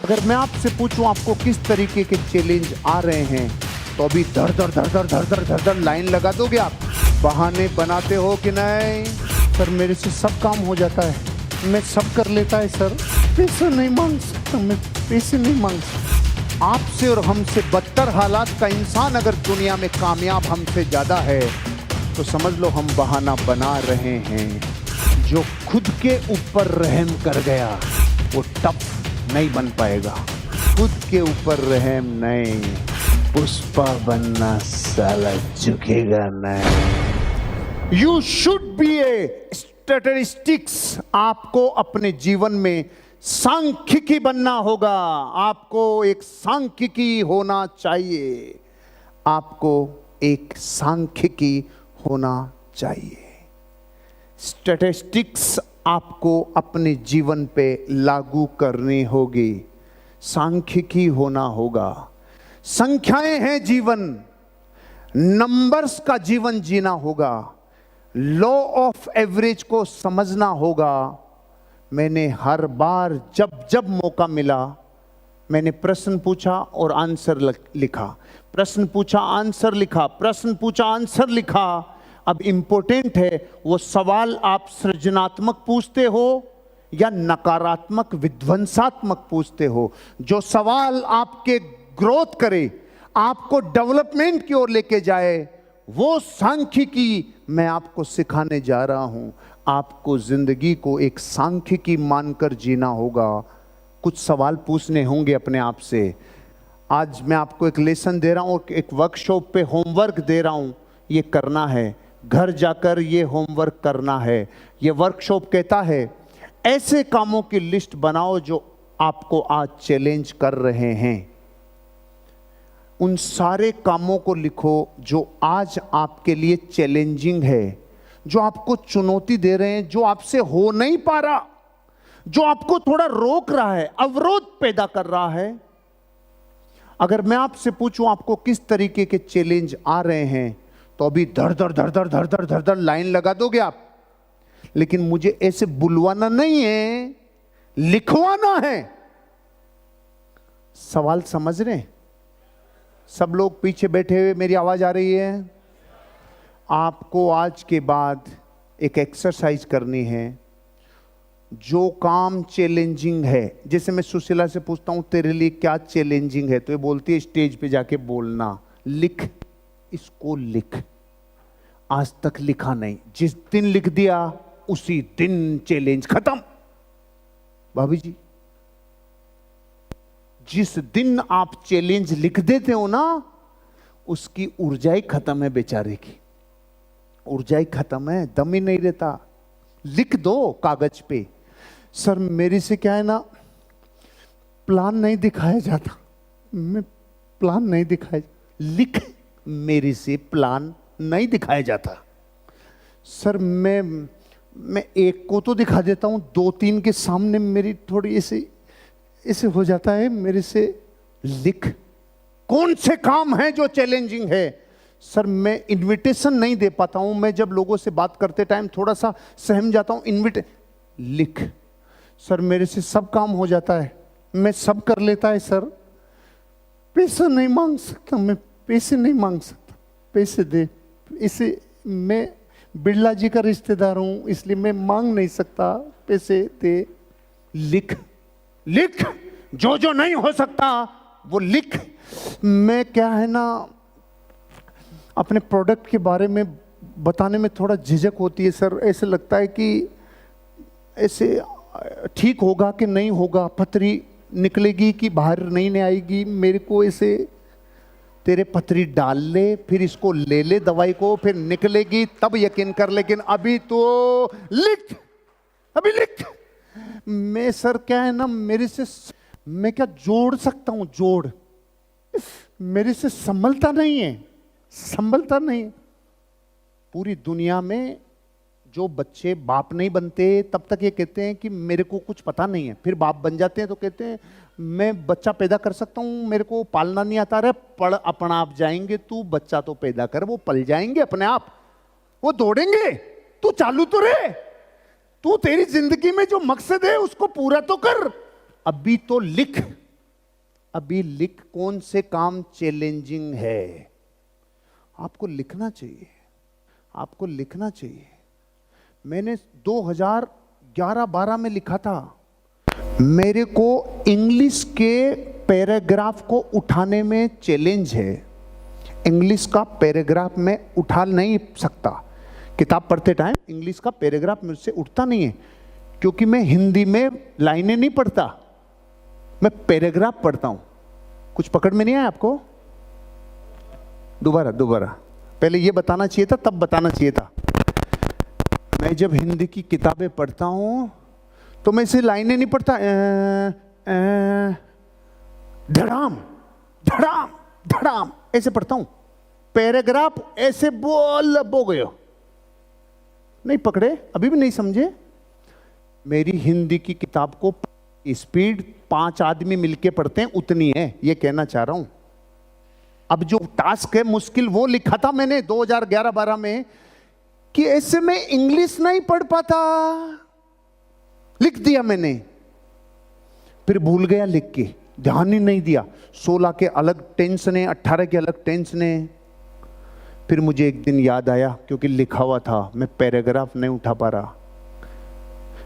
अगर मैं आपसे पूछूं आपको किस तरीके के चैलेंज आ रहे हैं, तो अभी धर धर लाइन लगा दोगे आप? बहाने बनाते हो कि नहीं? सर मेरे से सब काम हो जाता है, मैं सब कर लेता है सर, पैसे नहीं मांग सकता, मैं पैसे नहीं मांग सकता। आपसे और हमसे बदतर हालात का इंसान अगर दुनिया में कामयाब हमसे ज्यादा है, तो समझ लो हम बहाना बना रहे हैं। जो खुद के ऊपर रहम कर गया वो टफ नहीं बन पाएगा। खुद के ऊपर रहम नहीं, पुष्पा बनना साला झुकेगा नहीं। You should be A statistics. आपको अपने जीवन में सांख्यिकी बनना होगा। आपको एक सांख्यिकी होना चाहिए। आपको एक सांख्यिकी होना चाहिए। स्टैटिस्टिक्स आपको अपने जीवन पे लागू करनी होगी। सांख्यिकी होना होगा। संख्याएं हैं जीवन, नंबर्स का जीवन जीना होगा। लॉ ऑफ एवरेज को समझना होगा। मैंने हर बार जब जब मौका मिला, मैंने प्रश्न पूछा और आंसर लिखा, प्रश्न पूछा आंसर लिखा, प्रश्न पूछा आंसर लिखा। अब इंपॉर्टेंट है वो सवाल आप सृजनात्मक पूछते हो या नकारात्मक विध्वंसात्मक पूछते हो। जो सवाल आपके ग्रोथ करे, आपको डेवलपमेंट की ओर लेके जाए, वो सांख्यिकी मैं आपको सिखाने जा रहा हूं। आपको जिंदगी को एक सांख्यिकी मानकर जीना होगा। कुछ सवाल पूछने होंगे अपने आप से। आज मैं आपको एक लेसन दे रहा हूं, एक वर्कशॉप पे होमवर्क दे रहा हूं। ये करना है, घर जाकर ये होमवर्क करना है। ये वर्कशॉप कहता है ऐसे कामों की लिस्ट बनाओ जो आपको आज चैलेंज कर रहे हैं। उन सारे कामों को लिखो जो आज आपके लिए चैलेंजिंग है, जो आपको चुनौती दे रहे हैं, जो आपसे हो नहीं पा रहा, जो आपको थोड़ा रोक रहा है, अवरोध पैदा कर रहा है। अगर मैं आपसे पूछूं आपको किस तरीके के चैलेंज आ रहे हैं, तो अभी धर धर लाइन लगा दोगे आप? लेकिन मुझे ऐसे बुलवाना नहीं है, लिखवाना है। सवाल समझ रहे हैं? सब लोग पीछे बैठे हुए, मेरी आवाज आ रही है? आपको आज के बाद एक एक्सरसाइज करनी है। जो काम चैलेंजिंग है, जैसे मैं सुशीला से पूछता हूं तेरे लिए क्या चैलेंजिंग है, तो ये बोलती है स्टेज पे जाके बोलना। लिख, इसको लिख। आज तक लिखा नहीं, जिस दिन लिख दिया उसी दिन चैलेंज खत्म। भाभी जी, जिस दिन आप चैलेंज लिख देते हो ना, उसकी ऊर्जा ही खत्म है बेचारे की। ऊर्जा ही खत्म है, दम ही नहीं रहता। लिख दो कागज पे। सर मेरे से क्या है ना, प्लान नहीं दिखाया जाता, मैं प्लान नहीं दिखाया। लिख, मेरे से प्लान नहीं दिखाया जाता। सर मैं एक को तो दिखा देता हूं, दो तीन के सामने मेरी थोड़ी ऐसे हो जाता है मेरे से। लिख, कौन से काम हैं जो चैलेंजिंग है? सर मैं इनविटेशन नहीं दे पाता हूं, मैं जब लोगों से बात करते टाइम थोड़ा सा सहम जाता हूं। लिख। सर मेरे से सब काम हो जाता है, मैं सब कर लेता है सर, पैसा नहीं मांग सकता, मैं पैसे नहीं मांग सकता, पैसे दे। इसे मैं बिरला जी का रिश्तेदार हूं, इसलिए मैं मांग नहीं सकता, पैसे दे। लिख, लिख, जो जो नहीं हो सकता वो लिख। मैं क्या है ना, अपने प्रोडक्ट के बारे में बताने में थोड़ा झिझक होती है सर। ऐसे लगता है कि ऐसे ठीक होगा कि नहीं होगा, पथरी निकलेगी कि बाहर नहीं आएगी। मेरे को ऐसे, तेरे पथरी डाल ले, फिर इसको ले ले दवाई को, फिर निकलेगी तब यकीन कर। लेकिन अभी तो लिख, अभी लिख। मैं सर क्या है ना, मेरे से मैं क्या जोड़ सकता हूं, जोड़ मेरे से संभलता नहीं है, संभलता नहीं। पूरी दुनिया में जो बच्चे बाप नहीं बनते तब तक ये कहते हैं कि मेरे को कुछ पता नहीं है, फिर बाप बन जाते हैं तो कहते हैं मैं बच्चा पैदा कर सकता हूं, मेरे को पालना नहीं आता। रहे पढ़, अपना आप जाएंगे, तू बच्चा तो पैदा कर, वो पल जाएंगे अपने आप, वो दौड़ेंगे, तू चालू तो रहे। तू तेरी जिंदगी में जो मकसद है उसको पूरा तो कर। अभी तो लिख, अभी लिख कौन से काम चैलेंजिंग है। आपको लिखना चाहिए, आपको लिखना चाहिए। मैंने 2011-12 में लिखा था, मेरे को इंग्लिश के पैराग्राफ को उठाने में चैलेंज है। इंग्लिश का पैराग्राफ मैं उठा नहीं सकता। किताब पढ़ते टाइम इंग्लिश का पैराग्राफ मुझसे उठता नहीं है, क्योंकि मैं हिंदी में लाइनें नहीं पढ़ता, मैं पैराग्राफ पढ़ता हूं। कुछ पकड़ में नहीं आया आपको? दोबारा पहले ये बताना चाहिए था, तब बताना चाहिए था। मैं जब हिंदी की किताबें पढ़ता हूं तो मैं इसे लाइनें नहीं पढ़ता, धड़ाम धड़ाम धड़ाम ऐसे पढ़ता हूं। पैराग्राफ ऐसे बो गए। नहीं पकड़े? अभी भी नहीं समझे? मेरी हिंदी की किताब को स्पीड 5 आदमी मिलके पढ़ते हैं उतनी है, ये कहना चाह रहा हूं। अब जो टास्क है मुश्किल, वो लिखा था मैंने 2011-12 में कि ऐसे में इंग्लिश नहीं पढ़ पाता, लिख दिया मैंने, फिर भूल गया लिख के, ध्यान ही नहीं दिया। 16 के अलग टेंस ने, 18 के अलग टेंस ने। फिर मुझे एक दिन याद आया, क्योंकि लिखा हुआ था, मैं पैराग्राफ नहीं उठा पा रहा।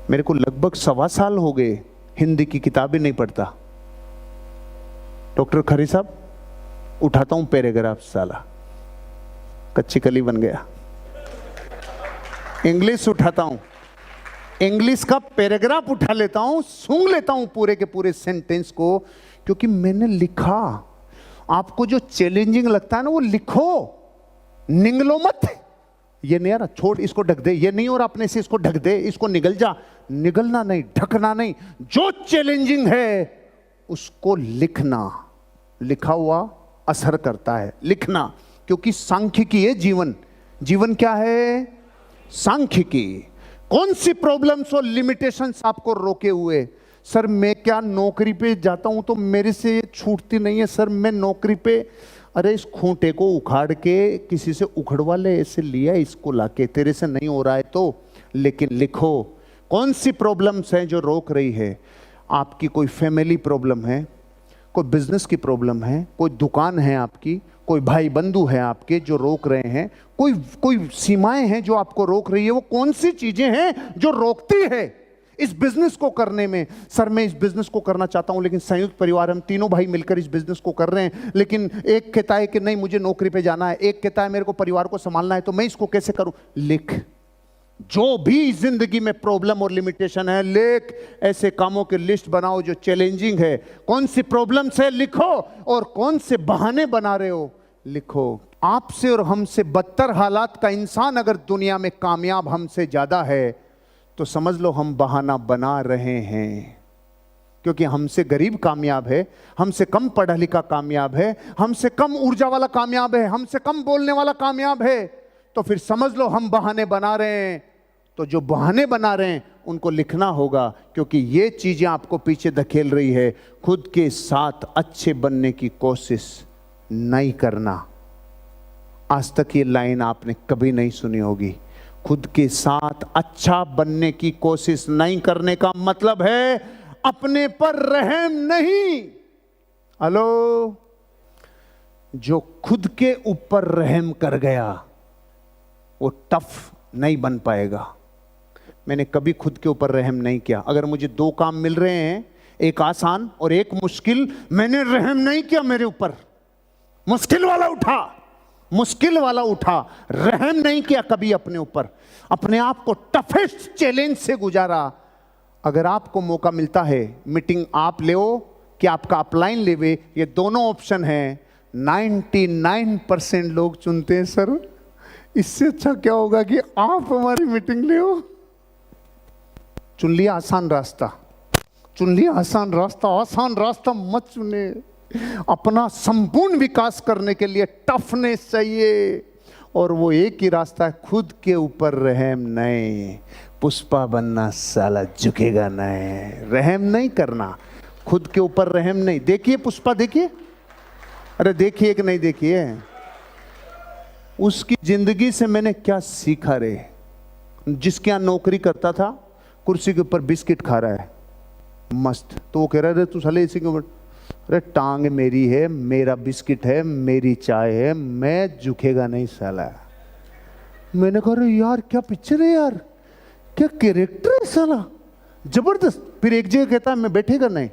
मेरे को लगभग 1.25 साल हो गए हिंदी की किताबें नहीं पढ़ता। डॉक्टर खरी साहब, उठाता हूं पैराग्राफ, साला कच्ची कली बन गया। इंग्लिश उठाता हूं, इंग्लिश का पैराग्राफ उठा लेता हूं, सूंघ लेता हूं पूरे के पूरे सेंटेंस को, क्योंकि मैंने लिखा। आपको जो चैलेंजिंग लगता है ना, वो लिखो, निगलो मत। ये नहीं आ रहा, छोड़ इसको, ढक दे। ये नहीं हो रहा अपने से, इसको ढक दे, इसको निगल जा। निगलना नहीं, ढकना नहीं। जो चैलेंजिंग है उसको लिखना। लिखा हुआ असर करता है, लिखना। क्योंकि सांख्यिकी है जीवन। जीवन क्या है? सांख्यिकी। कौन सी प्रॉब्लम्स और लिमिटेशंस आपको रोके हुए? सर मैं क्या नौकरी पे जाता हूं तो मेरे से ये छूटती नहीं है। सर मैं नौकरी पे, अरे इस खूंटे को उखाड़ के किसी से उखड़वा ले, ऐसे लिया इसको लाके, तेरे से नहीं हो रहा है तो। लेकिन लिखो, कौन सी प्रॉब्लम्स हैं जो रोक रही है आपकी? कोई फैमिली प्रॉब्लम है, कोई बिजनेस की प्रॉब्लम है, कोई दुकान है आपकी, कोई भाई बंधु है आपके जो रोक रहे हैं, कोई सीमाएं हैं जो आपको रोक रही है। वो कौन सी चीजें हैं जो रोकती है इस बिजनेस को करने में? सर मैं इस बिजनेस को करना चाहता हूं, लेकिन संयुक्त परिवार, हम तीनों भाई मिलकर इस बिजनेस को कर रहे हैं, लेकिन एक कहता है कि नहीं मुझे नौकरी पे जाना है, एक कहता है मेरे को परिवार को संभालना है, तो मैं इसको कैसे करूं? लिख। जो भी जिंदगी में प्रॉब्लम और लिमिटेशन है, लिख। ऐसे कामों की लिस्ट बनाओ जो चैलेंजिंग है। कौन सी प्रॉब्लम्स है, लिखो। और कौन से बहाने बना रहे हो, लिखो। आपसे और हमसे बदतर हालात का इंसान अगर दुनिया में कामयाब हमसे ज्यादा है, तो समझ लो हम बहाना बना रहे हैं। क्योंकि हमसे गरीब कामयाब है, हमसे कम पढ़ा लिखा कामयाब है, हमसे कम ऊर्जा वाला कामयाब है, हमसे कम बोलने वाला कामयाब है, तो फिर समझ लो हम बहाने बना रहे हैं। तो जो बहाने बना रहे हैं उनको लिखना होगा, क्योंकि ये चीजें आपको पीछे धकेल रही है। खुद के साथ अच्छे बनने की कोशिश नहीं करना। आज तक ये लाइन आपने कभी नहीं सुनी होगी। खुद के साथ अच्छा बनने की कोशिश नहीं करने का मतलब है अपने पर रहम नहीं। हेलो, जो खुद के ऊपर रहम कर गया वो टफ नहीं बन पाएगा। मैंने कभी खुद के ऊपर रहम नहीं किया। अगर मुझे 2 काम मिल रहे हैं, एक आसान और एक मुश्किल, मैंने रहम नहीं किया मेरे ऊपर। मुश्किल वाला उठा, मुश्किल वाला उठा, रहम नहीं किया कभी अपने ऊपर। अपने आप को टफेस्ट चैलेंज से गुजारा। अगर आपको मौका मिलता है, मीटिंग आप ले कि आपका अपलाइन लेवे, ये दोनों ऑप्शन हैं। 99% लोग चुनते हैं सर इससे अच्छा क्या होगा कि आप हमारी मीटिंग ले। चुन लिया आसान रास्ता, चुन लिया आसान रास्ता। आसान रास्ता मत चुने। अपना संपूर्ण विकास करने के लिए टफनेस चाहिए, और वो एक ही रास्ता है, खुद के ऊपर रहम नहीं। पुष्पा बनना साला झुकेगा नहीं, रहम नहीं करना, खुद के ऊपर रहम नहीं। देखिए पुष्पा, देखिए, अरे देखिए कि नहीं देखिए, उसकी जिंदगी से मैंने क्या सीखा रे। जिसके यहाँ नौकरी करता था, कुर्सी के ऊपर बिस्किट खा रहा है मस्त, तो वो कह रहा है तू साले इसी के ऊपर, अरे टांग मेरी है, मेरा बिस्किट है, मेरी चाय है, मैं झुकेगा नहीं साला। मैंने कहा अरे यार क्या पिक्चर है यार, क्या कैरेक्टर है साला, जबरदस्त। फिर एक जगह कहता है मैं बैठेगा नहीं।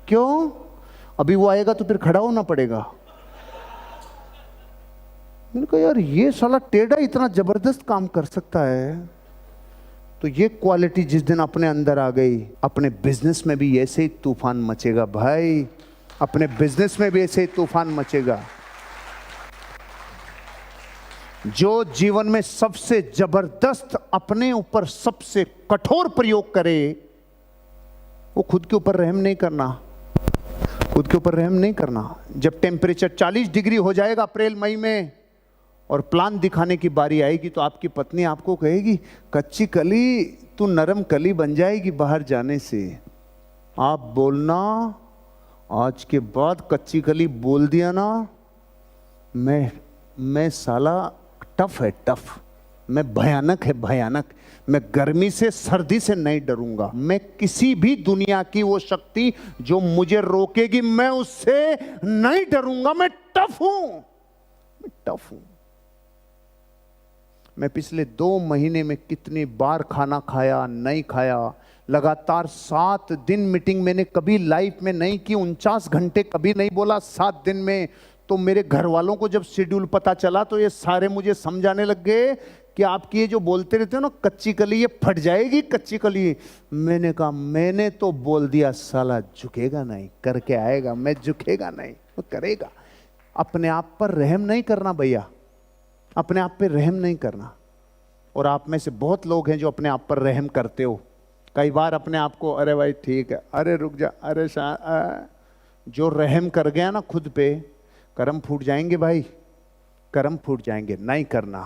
क्यों? अभी वो आएगा तो फिर खड़ा होना पड़ेगा। मैंने कहा यार ये साला टेढ़ा इतना जबरदस्त काम कर सकता है। तो ये क्वालिटी जिस दिन अपने अंदर आ गई, अपने बिजनेस में भी ऐसे ही तूफान मचेगा भाई, अपने बिजनेस में भी ऐसे ही तूफान मचेगा। जो जीवन में सबसे जबरदस्त, अपने ऊपर सबसे कठोर प्रयोग करे, वो खुद के ऊपर रहम नहीं करना, खुद के ऊपर रहम नहीं करना। जब टेम्परेचर 40 डिग्री हो जाएगा अप्रैल मई में और प्लान दिखाने की बारी आएगी, तो आपकी पत्नी आपको कहेगी कच्ची कली तू नरम कली बन जाएगी बाहर जाने से। आप बोलना आज के बाद कच्ची कली बोल दिया ना, मैं साला टफ है, टफ, मैं भयानक है भयानक, मैं गर्मी से सर्दी से नहीं डरूंगा, मैं किसी भी दुनिया की वो शक्ति जो मुझे रोकेगी मैं उससे नहीं डरूंगा, मैं टफ हूं, मैं टफ हूं। मैं पिछले 2 महीने में कितनी बार खाना खाया नहीं खाया, लगातार 7 दिन मीटिंग मैंने कभी लाइफ में नहीं की, 49 घंटे कभी नहीं बोला 7 दिन में। तो मेरे घर वालों को जब शेड्यूल पता चला तो ये सारे मुझे समझाने लग गए कि आपकी ये जो बोलते रहते हो ना कच्ची कली, ये फट जाएगी कच्ची कली। मैंने कहा मैंने तो बोल दिया साला झुकेगा नहीं, करके आएगा, मैं झुकेगा नहीं, वो करेगा। अपने आप पर रहम नहीं करना भैया, अपने आप पे रहम नहीं करना। और आप में से बहुत लोग हैं जो अपने आप पर रहम करते हो। कई बार अपने आप को अरे भाई ठीक है, अरे रुक जा, अरे जो रहम कर गया ना खुद पे, कर्म फूट जाएंगे भाई, कर्म फूट जाएंगे, नहीं करना।